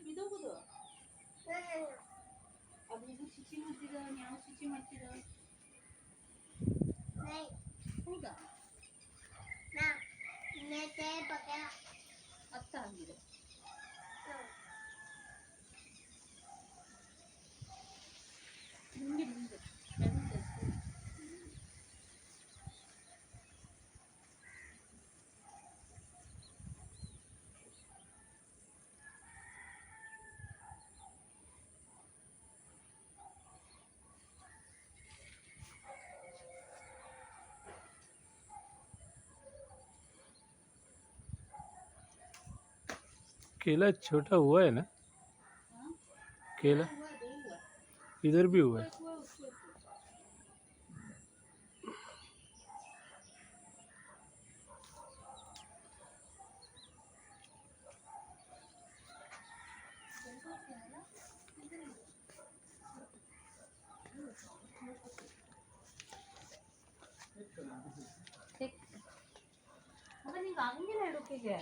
ಇದೋಗುದು ಅದು ಇದು ಶುಚಿ ಮಾಡ್ತಿದ ಯಾವ ಶುಚಿ ಮಾಡ್ತಿದ ಹೌದಾ ಅತ್ತ ಆಗಿದೆ ನಿಂಗೆ ನಿಂಗೆ केला छोटा हुआ है ना केला इधर भी हुआ है ಅವ ನಿಂಗೆ ಹಂಗಿಲ್ಲ ಹಿಡೋಕಿಗೆ